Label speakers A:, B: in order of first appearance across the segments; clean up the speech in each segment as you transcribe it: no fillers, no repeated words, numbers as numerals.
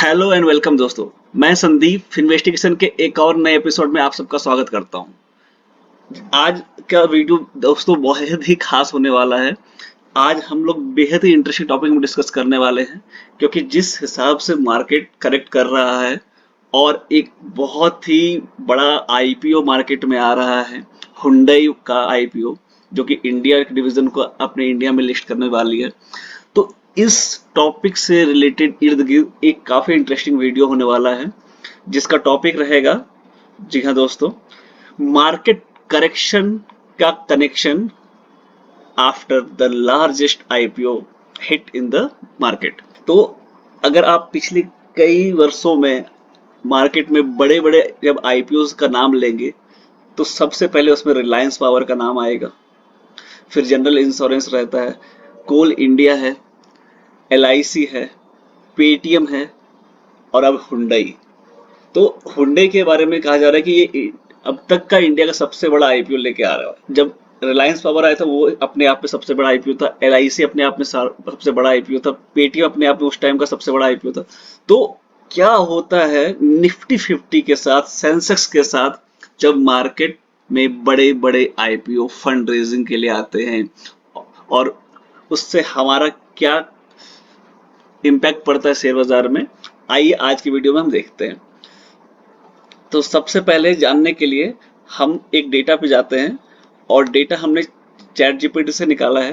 A: Hello and welcome दोस्तों। मैं Sandeep investigation के एक और नए एपिसोड में आप सबका स्वागत करता हूं। आज का वीडियो दोस्तों बहुत ही खास होने वाला है। आज हम लोग बेहद ही इंटरेस्टिंग टॉपिक में डिस्कस करने वाले हैं, क्योंकि जिस हिसाब से मार्केट करेक्ट कर रहा है और एक बहुत ही बड़ा आईपीओ मार्केट में आ रहा है, हुंडई का आईपीओ, जो कि इंडिया डिवीजन को अपने इंडिया में लिस्ट करने वाली है। तो इस टॉपिक से रिलेटेड इर्द गिर्द एक काफी इंटरेस्टिंग वीडियो होने वाला है, जिसका टॉपिक रहेगा, जी हाँ दोस्तों, मार्केट करेक्शन का connection after the largest IPO hit in the market. तो अगर आप पिछले कई वर्षों में मार्केट में बड़े बड़े जब आईपीओ का नाम लेंगे, तो सबसे पहले उसमें रिलायंस पावर का नाम आएगा, फिर जनरल इंश्योरेंस रहता है, कोल इंडिया है, एलआईसी है, पेटीएम है और अब हुंडई। तो हुंडई के बारे में कहा जा रहा है कि ये अब तक का इंडिया का सबसे बड़ा आईपीओ लेके आ रहा है। जब रिलायंस पावर आया था वो अपने आप में सबसे बड़ा आईपीओ था, एलआईसी अपने आप में सबसे बड़ा आईपीओ था, पेटीएम अपने आप में उस टाइम का सबसे बड़ा आईपीओ था। तो क्या होता है निफ्टी 50 के साथ, सेंसेक्स के साथ, जब मार्केट में बड़े बड़े आईपीओ फंड रेजिंग के लिए आते हैं और उससे हमारा क्या इम्पैक्ट पड़ता है शेयर बाजार में, आइए आज की वीडियो में हम देखते हैं। तो सबसे पहले जानने के लिए हम एक डेटा पे जाते हैं, और डेटा हमने चैट जीपीटी से निकाला है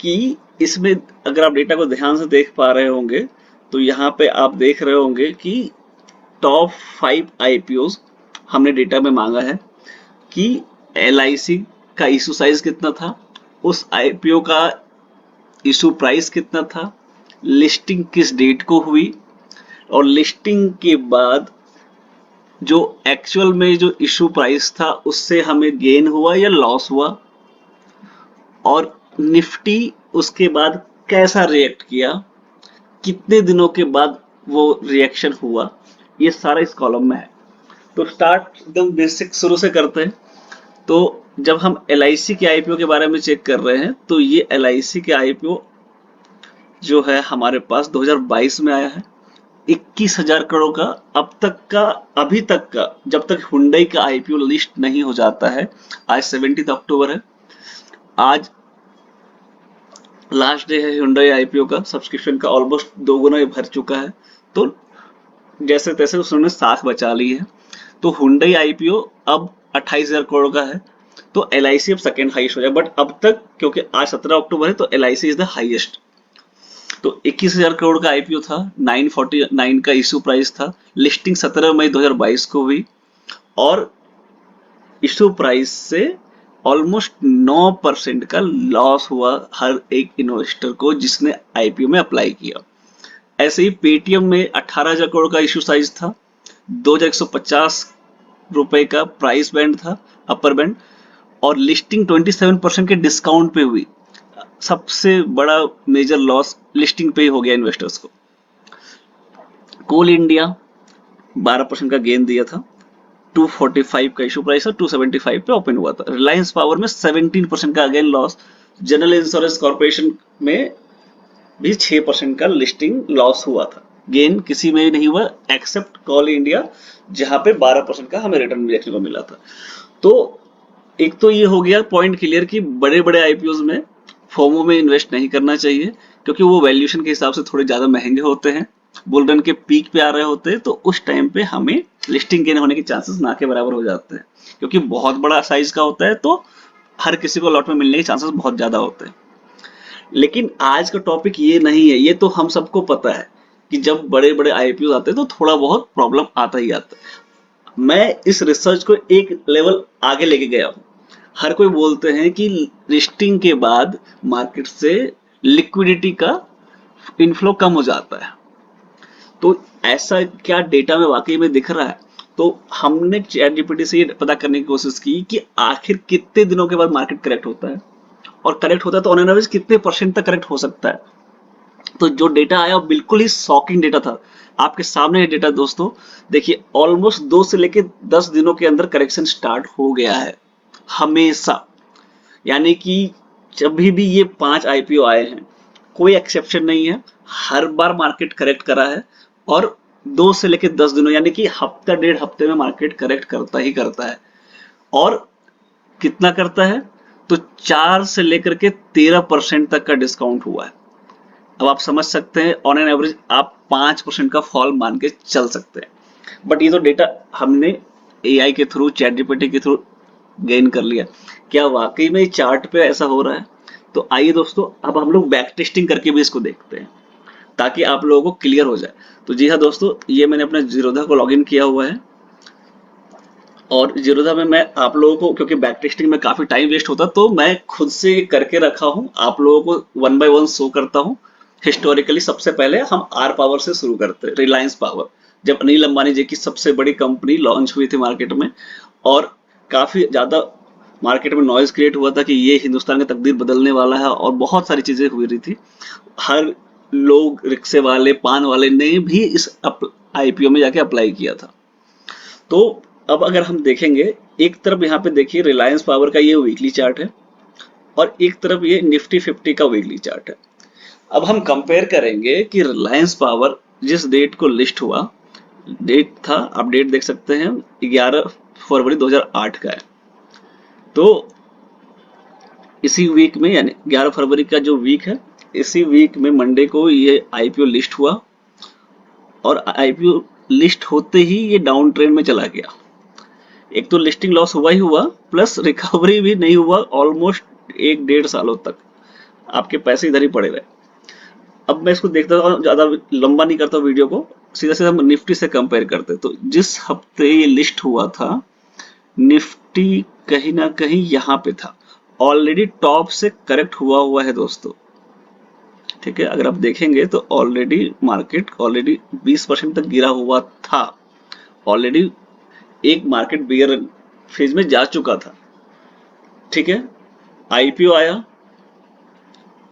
A: कि इसमें अगर आप डेटा को ध्यान से देख पा रहे होंगे तो यहाँ पे आप देख रहे होंगे कि टॉप 5 आईपीओज हमने डेटा में मांगा है कि एलआईसी का इशू साइज कितना था, उस आईपीओ का इशू प्राइस कितना था, लिस्टिंग किस डेट को हुई, और लिस्टिंग के बाद जो एक्चुअल में जो इशू प्राइस था उससे हमें गेन हुआ या लॉस हुआ, और निफ्टी उसके बाद कैसा रिएक्ट किया, कितने दिनों के बाद वो रिएक्शन हुआ, ये सारा इस कॉलम में है। तो स्टार्ट एकदम बेसिक शुरू से करते हैं। तो जब हम एलआईसी के आईपीओ के बारे में चेक कर रहे हैं, तो ये एलआईसी के आईपीओ जो है हमारे पास 2022 में आया है 21,000 करोड़ का। अब तक का, अभी तक का, जब तक हुंडई का आईपीओ लिस्ट नहीं हो जाता है, आज 17 अक्टूबर है, आज लास्ट डे है हुंडई आईपीओ का, सब्सक्रिप्शन का ऑलमोस्ट 2 गुना भर चुका है। तो जैसे तैसे उसने साख बचा ली है। तो हुंडई आईपीओ अब 28,000 करोड़ का है, तो एलआईसी अब सेकेंड हाईएस्ट हो जाए, बट अब तक क्योंकि आज 17 अक्टूबर है तो एलआईसी इज द हाईएस्ट। तो 21,000 करोड़ का आईपीओ था, 949 का इशू प्राइस था, लिस्टिंग 17 मई 2022 को हुई, और इशू प्राइस से ऑलमोस्ट 9% का लॉस हुआ हर एक इन्वेस्टर को जिसने आईपीओ में अप्लाई किया। ऐसे ही पेटीएम में 18,000 करोड़ का इशू साइज था, 2,150 रुपए का प्राइस बैंड था, अपर बैंड, और लिस्टिंग 27% के डिस्काउंट पे हुई। सबसे बड़ा मेजर लॉस लिस्टिंग पे ही हो गया इन्वेस्टर्स को। कोल इंडिया 12% का गेन दिया था, 245 का इशू प्राइस था, 275 पे ओपन हुआ था। रिलायंस पावर में 17% का again loss. General insurance corporation में भी 6% का लिस्टिंग लॉस हुआ था। गेन किसी में नहीं हुआ एक्सेप्ट कोल इंडिया, जहां पे 12% का हमें रिटर्न देखने को मिला था। तो एक तो ये हो गया पॉइंट क्लियर कि बड़े बड़े आईपीओ में फोमो में इन्वेस्ट नहीं करना चाहिए, क्योंकि वो वैल्यूएशन के हिसाब से थोड़े ज्यादा महंगे होते हैं, बुल रन के पीक पे आ रहे होते हैं, तो उस टाइम पे हमें लिस्टिंग गेन होने के चांसेस ना के बराबर हो जाते हैं, क्योंकि बहुत बड़ा साइज का होता है तो हर किसी को लॉट में मिलने के चांसेस बहुत ज्यादा होते हैं। लेकिन आज का टॉपिक ये नहीं है, ये तो हम सबको पता है कि जब बड़े बड़े आईपीओ आते हैं तो थोड़ा बहुत प्रॉब्लम आता ही आता है। मैं इस रिसर्च को एक लेवल आगे लेके गया हूं। हर कोई बोलते हैं कि लिस्टिंग के बाद मार्केट से लिक्विडिटी का इनफ्लो कम हो जाता है, तो ऐसा क्या डेटा में वाकई में दिख रहा है? तो हमने चैट जीपीटी से ये पता करने की कोशिश की कि आखिर कितने दिनों के बाद मार्केट करेक्ट होता है, और करेक्ट होता है तो ऑन एन एवरेज कितने परसेंट तक करेक्ट हो सकता है। तो जो डेटा आया बिल्कुल ही शॉकिंग डेटा था। आपके सामने ये डेटा दोस्तों देखिए, ऑलमोस्ट 2 से लेके 10 दिनों के अंदर करेक्शन स्टार्ट हो गया है हमेशा। यानी कि जब भी ये 5 आईपीओ आए हैं, कोई एक्सेप्शन नहीं है, हर बार मार्केट करेक्ट करा है, और 2 से लेकर 10 दिनों यानी कि हफ्ता डेढ़ हफ्ते में मार्केट करेक्ट करता ही करता है। और कितना करता है? तो 4 से लेकर के 13% तक का डिस्काउंट हुआ है। अब आप समझ सकते हैं ऑन एन एवरेज आप 5% का फॉल मान के चल सकते हैं। बट ये तो डेटा हमने एआई के थ्रू, चैट जीपीटी के थ्रू गेन कर लिया। क्या वाकई में चार्ट पे ऐसा हो रहा है? तो आइए दोस्तों, अब हम लोग बैक टेस्टिंग करके भी इसको देखते हैं ताकि आप लोगों को क्लियर हो जाए। तो जी हाँ दोस्तों, ये मैंने अपना जीरोधा को लॉगिन किया हुआ है और जीरोधा में मैं आप लोगों को, क्योंकि बैक टेस्टिंग में काफी टाइम वेस्ट होता, तो मैं खुद से करके रखा हूं, आप लोगों को वन बाय वन शो करता हूं। हिस्टोरिकली सबसे पहले हम आर पावर से शुरू करते हैं, रिलायंस पावर। जब अनिल अंबानी जी की सबसे बड़ी कंपनी लॉन्च हुई थी मार्केट में और काफी ज्यादा मार्केट में नॉइज क्रिएट हुआ था कि ये हिंदुस्तान की तकदीर बदलने वाला है और बहुत सारी चीजें हुई रही थी। हर लोग, रिक्शे वाले, पान वाले ने भी इस आईपीओ में जाके अप्लाई किया था। तो अब अगर हम देखेंगे, एक तरफ यहाँ पे देखिए रिलायंस पावर का ये वीकली चार्ट है और एक तरफ ये निफ्टी 50 का वीकली चार्ट है। अब हम कंपेयर करेंगे कि रिलायंस पावर जिस डेट को लिस्ट हुआ, डेट था, आप डेट देख सकते हैं, 11 फरवरी 2008 का है। तो इसी वीक में, यानी 11 फरवरी का जो वीक है, इसी वीक में मंडे को ये आईपीओ लिस्ट हुआ और आईपीओ लिस्ट होते ही ये डाउन ट्रेंड में चला गया। एक तो लिस्टिंग लॉस हुआ ही हुआ, प्लस रिकवरी भी नहीं हुआ ऑलमोस्ट 1-1.5 सालों तक। आपके पैसे इधर ही पड़े रहे। अब मैं इसको देखता हूँ, ज्यादा लंबा नहीं करता वीडियो को, सीधा सीधा हम निफ्टी से कंपेयर करते। तो जिस हफ्ते ये लिस्ट हुआ था, निफ्टी कहीं ना कहीं यहाँ पे था, ऑलरेडी टॉप से करेक्ट हुआ है दोस्तों। ठीक है, अगर आप देखेंगे तो ऑलरेडी मार्केट ऑलरेडी 20% तक गिरा हुआ था। ऑलरेडी एक मार्केट बियर फेज में जा चुका था। ठीक है, आईपीओ आया,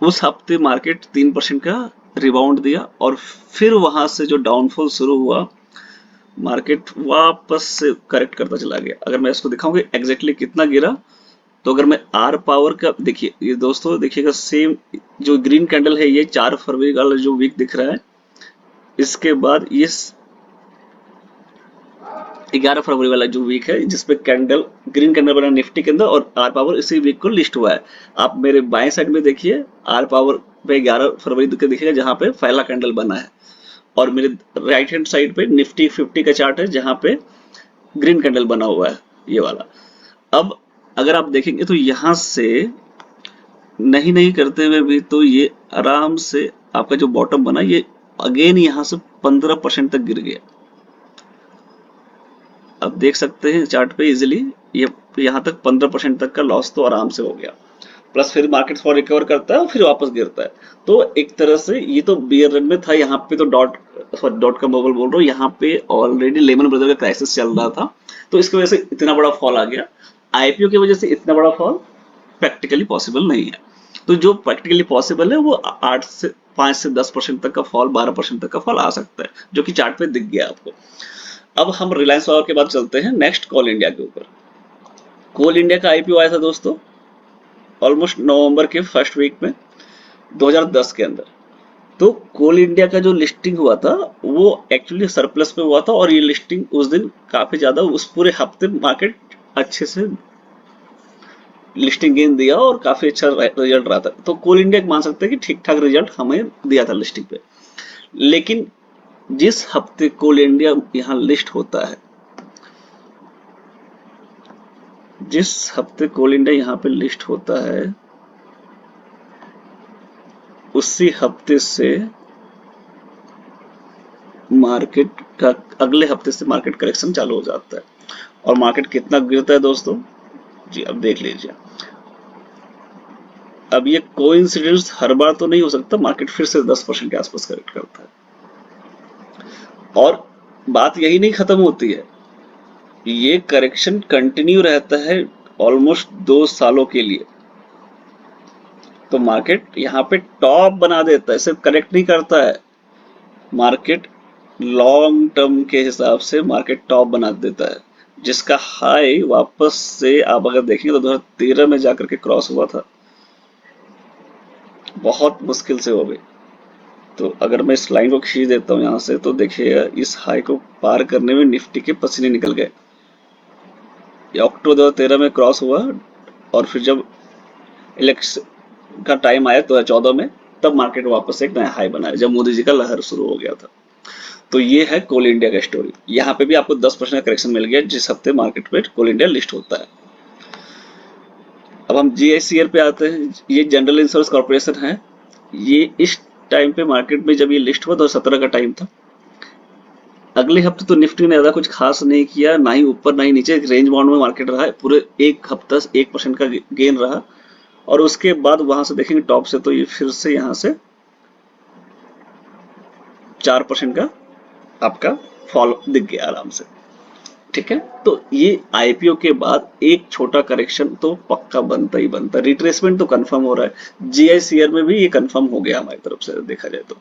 A: उस हफ्ते मार्केट 3% का रिबाउंड दिया और फिर वहां से जो डाउनफॉल शुरू हुआ, मार्केट वापस से करेक्ट करता चला गया। अगर मैं इसको दिखाऊंगा एग्जैक्टली कितना गिरा, तो अगर मैं आर पावर का देखिए, ये दोस्तों देखिएगा, सेम जो ग्रीन कैंडल है, ये 4 फरवरी वाला जो वीक दिख रहा है, इसके बाद ये 11 फरवरी वाला जो वीक है जिसपे कैंडल, ग्रीन कैंडल बना निफ्टी के अंदर, और आर पावर इसी वीक को लिस्ट हुआ है। आप मेरे बाएं साइड में देखिए, आर पावर पे 11 फरवरी को दिखेगा जहां पे पहला कैंडल बना है, और मेरे राइट हैंड साइड पे निफ्टी 50 का चार्ट है जहां पे ग्रीन कैंडल बना हुआ है, ये वाला। अब अगर आप देखेंगे तो यहां से नहीं करते हुए भी तो ये आराम से आपका जो बॉटम बना, ये अगेन यहां से 15% तक गिर गया। अब देख सकते हैं चार्ट पे इजीली, ये यहाँ तक 15% तक का लॉस तो आराम से हो गया। प्लस फिर मार्केट थोड़ा रिकवर करता है और फिर वापस गिरता है। तो एक तरह से ये तो बियर रन में था। यहाँ पे तो डॉट कॉम बबल बोल रहा हूँ, यहाँ पे ऑलरेडी लेमन ब्रदर का क्राइसिस चल रहा था, तो इसकी वजह से इतना बड़ा फॉल आ गया। आईपीओ की वजह से इतना बड़ा फॉल प्रैक्टिकली पॉसिबल नहीं है। तो जो प्रैक्टिकली पॉसिबल है वो 5 से 10% तक का फॉल, 12% तक का फॉल आ सकता है, जो कि चार्ट पे दिख गया आपको। अब हम रिलायंस पावर के बाद चलते हैं नेक्स्ट कोल इंडिया के ऊपर। कोल इंडिया का आईपीओ आया था दोस्तों ऑलमोस्ट नवंबर के फर्स्ट वीक में 2010 के अंदर। तो कोल इंडिया का जो लिस्टिंग हुआ था वो एक्चुअली सरप्लस पे हुआ था और ये लिस्टिंग उस दिन काफी ज्यादा, उस पूरे हफ्ते मार्केट अच्छे से लिस्टिंग गेन दिया और काफी अच्छा रिजल्ट रहा था। तो कोल इंडिया मान सकते हैं कि ठीक ठाक रिजल्ट हमें दिया था लिस्टिंग पे। लेकिन जिस हफ्ते कोल इंडिया यहाँ लिस्ट होता है, जिस हफ्ते कोल इंडिया यहाँ पे लिस्ट होता है, उसी हफ्ते से मार्केट का, अगले हफ्ते से मार्केट करेक्शन चालू हो जाता है। और मार्केट कितना गिरता है दोस्तों, जी अब देख लीजिए। अब ये कोइंसिडेंस हर बार तो नहीं हो सकता, मार्केट फिर से 10% के आसपास करेक्ट करता है। और बात यही नहीं खत्म होती है, ये करेक्शन कंटिन्यू रहता है ऑलमोस्ट 2 सालों के लिए। तो मार्केट यहाँ पे टॉप बना देता है, सिर्फ करेक्ट नहीं करता है, मार्केट लॉन्ग टर्म के हिसाब से मार्केट टॉप बना देता है, जिसका हाई वापस से आप अगर देखेंगे तो 2013 में जाकर के क्रॉस हुआ था, बहुत मुश्किल से हो गई। तो अगर मैं इस लाइन को खींच देता हूँ यहाँ से, तो देखिएगा इस हाई को पार करने में निफ्टी के पसीने निकल गए। ये अक्टूबर 2013 में क्रॉस हुआ, और फिर जब इलेक्शन का टाइम आया 2014 में, तब मार्केट वापस एक नया हाई बनाया, जब मोदी जी का लहर शुरू हो गया था। तो ये है कोल इंडिया का स्टोरी। यहाँ पे भी आपको 10% का करेक्शन मिल गया जिस हफ्ते मार्केट पे कोल इंडिया लिस्ट होता है। अब हम जीआईसीएल पे आते हैं। ये जनरल इंश्योरेंस कॉर्पोरेशन है। ये इस टाइम पे मार्केट में जब ये लिस्ट हुआ 2017 का टाइम था। अगले हफ्ते तो निफ्टी ने ज्यादा कुछ खास नहीं किया, ना ही ऊपर ना ही नीचे, एक रेंज बाउंड में मार्केट रहा है। पूरे एक हफ्ता 1% का गेन रहा, और उसके बाद वहां से देखेंगे टॉप से, तो ये फिर से यहाँ से 4% का आपका फॉल दिख गया आराम से। ठीक है, तो ये आईपीओ के बाद एक छोटा करेक्शन तो पक्का बनता ही बनता है। रिट्रेसमेंट तो कंफर्म हो रहा है। जीआईसीआर में भी ये कंफर्म हो गया हमारी तरफ से देखा जाए तो।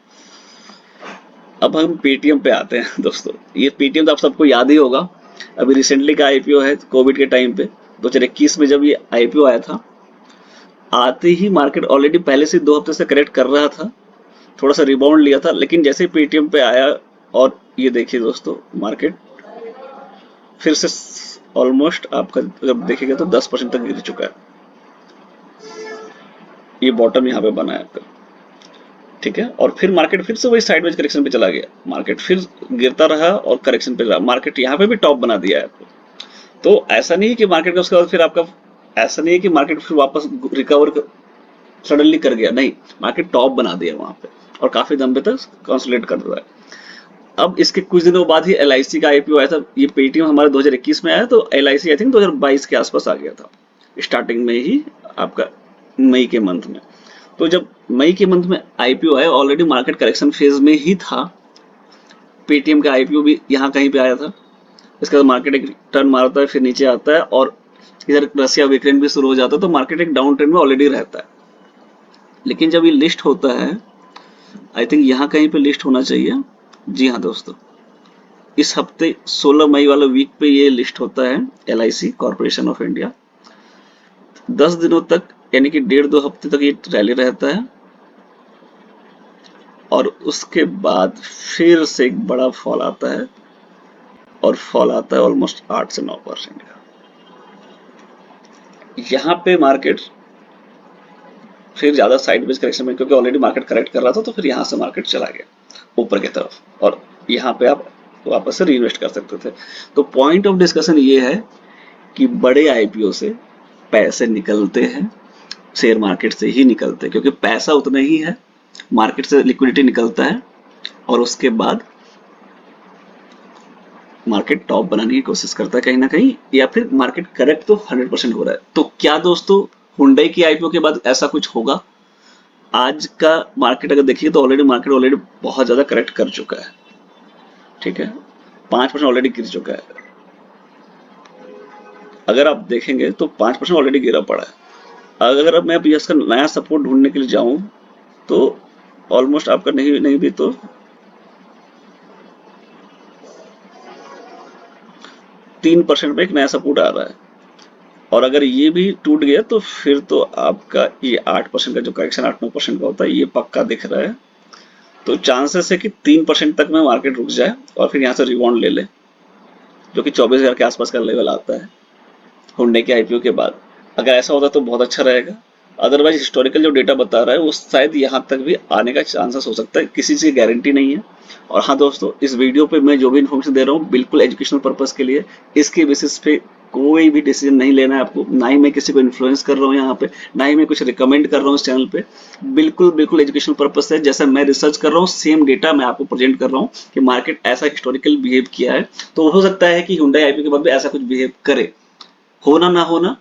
A: अब हम पेटीएम पे आते हैं दोस्तों। ये पेटीएम तो आप सबको याद ही होगा। अभी रिसेंटली का आईपीओ है, कोविड के टाइम पे 2021 में जब ये आईपीओ आया था, आते ही मार्केट ऑलरेडी पहले से 2 हफ्ते से करेक्ट कर रहा था, थोड़ा सा रिबाउंड लिया था, लेकिन जैसे ही पेटीएम पे आया, और ये देखिए दोस्तों, मार्केट फिर से ऑलमोस्ट आपका जब देखेगा तो 10% तक गिर चुका है। ये बॉटम यहाँ पे बना है आपका। ठीक है, और फिर मार्केट फिर से वही साइडवेज करेक्शन पे चला गया। मार्केट फिर गिरता रहा और करेक्शन पे रहा। मार्केट यहाँ पे भी टॉप बना दिया है आपको। तो ऐसा नहीं है कि मार्केट का उसके बाद फिर आपका, ऐसा नहीं है कि मार्केट फिर वापस रिकवर सडनली कर गया, नहीं, मार्केट टॉप बना दिया वहां पे, और काफी लंबे तक कंसोलिडेट कर रहा है। अब इसके कुछ दिनों बाद ही एलआईसी का आईपीओ आया था। ये पेटीएम हमारे 2021 में आया, तो एलआईसी आई थिंक 2022 के आसपास आ गया था, स्टार्टिंग में ही आपका मई के मंथ में। तो जब मई के मंथ में आईपीओ आया, ऑलरेडी मार्केट करेक्शन फेज में ही था। पेटीएम का आईपीओ भी यहाँ कहीं पे आया था। इसके बाद मार्केट एक टर्न मारता है, फिर नीचे आता है, और इधर रशिया यूक्रेन भी शुरू हो जाता है, तो मार्केट एक डाउन ट्रेंड में ऑलरेडी रहता है। लेकिन जब ये लिस्ट होता है, आई थिंक यहाँ कहीं पे लिस्ट होना चाहिए। जी हाँ दोस्तों, इस हफ्ते 16 मई वाले वीक पे ये लिस्ट होता है, एलआईसी कॉर्पोरेशन ऑफ इंडिया। 10 दिनों तक, यानी कि 1.5-2 हफ्ते तक ये रैली रहता है, और उसके बाद फिर से एक बड़ा फॉल आता है, और फॉल आता है ऑलमोस्ट 8 से 9% का। यहाँ पे मार्केट फिर ज्यादा साइडवेज करेक्शन में, क्योंकि ऑलरेडी मार्केट करेक्ट कर रहा था, तो फिर यहाँ से मार्केट चला गया ऊपर की तरफ, और यहाँ पे आप वापस से रीइन्वेस्ट कर सकते थे। तो पॉइंट ऑफ डिस्कशन ये है कि बड़े आईपीओ से पैसे निकलते हैं, शेयर मार्केट से ही निकलते हैं, क्योंकि पैसा उतना ही है, मार्केट से लिक्विडिटी निकलता है, और उसके बाद मार्केट टॉप बनाने की कोशिश करता है कहीं ना कहीं, या फिर मार्केट करेक्ट तो 100% हो रहा है। तो क्या दोस्तों, हुंडई की आईपीओ के बाद ऐसा कुछ होगा? आज का मार्केट अगर देखिए तो मार्केट ऑलरेडी बहुत ज्यादा करेक्ट कर चुका है। ठीक है, 5% ऑलरेडी गिर चुका है। अगर आप देखेंगे तो 5% ऑलरेडी गिरा पड़ा है। अगर अब मैं इसका नया सपोर्ट ढूंढने के लिए जाऊं, तो ऑलमोस्ट आपका नहीं नहीं भी तो 3% पे एक नया सपोर्ट आ रहा है, और अगर ये भी टूट गया तो फिर तो आपका ये 8% का जो करेक्शन 8-9% का होता है, ये पक्का दिख रहा है। तो चांसेस है कि 3% तक में मार्केट रुक जाए, और फिर यहाँ से रिबाउंड ले ले, जो कि 24,000 के आसपास का लेवल आता है हुंडई के आईपीओ के बाद। अगर ऐसा होता तो बहुत अच्छा रहेगा। अदरवाइज हिस्टोरिकल जो डेटा बता रहा है वो शायद यहाँ तक भी आने का चांसेस हो सकता है, किसी चीज की गारंटी नहीं है। और हाँ दोस्तों, इस वीडियो पे मैं जो भी इन्फॉर्मेशन दे रहा हूँ बिल्कुल एजुकेशनल पर्पस के लिए, इसके बेसिस पे कोई भी डिसीजन नहीं लेना है आपको। ना ही मैं किसी को इन्फ्लुएंस कर रहा हूँ यहाँ पे, ना ही मैं कुछ रिकमेंड कर रहा हूँ इस चैनल पे। बिल्कुल बिल्कुल एजुकेशनल पर्पस है। जैसा मैं रिसर्च कर रहा हूँ, सेम डेटा मैं आपको प्रेजेंट कर रहा हूँ कि मार्केट ऐसा हिस्टोरिकल बिहेव किया है, तो हो सकता है कि हुंडई आईपीओ के बाद भी ऐसा कुछ बिहेव करे। होना ना होना,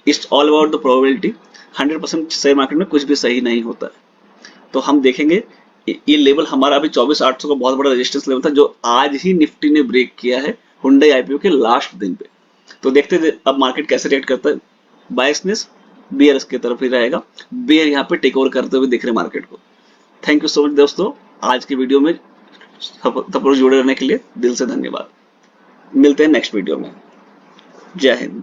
A: it's all about the probability. 100% share market में कुछ भी सही नहीं होता है। तो हम देखेंगे, ये लेवल हमारा अभी 24,800 का बहुत बड़ा रेजिस्टेंस लेवल था, जो आज ही निफ्टी ने ब्रेक किया है हुंडई आईपीओ के लास्ट दिन पे। तो देखते हैं अब मार्केट कैसे रिएक्ट करता है। बायसनेस बियर्स की तरफ ही रहेगा, बियर यहाँ पे टेक ओवर करते हुए दिख रहे मार्केट को। थैंक यू सो मच दोस्तों, आज की वीडियो में सब जुड़े रहने के लिए दिल से धन्यवाद। मिलते हैं नेक्स्ट वीडियो में। जय हिंद।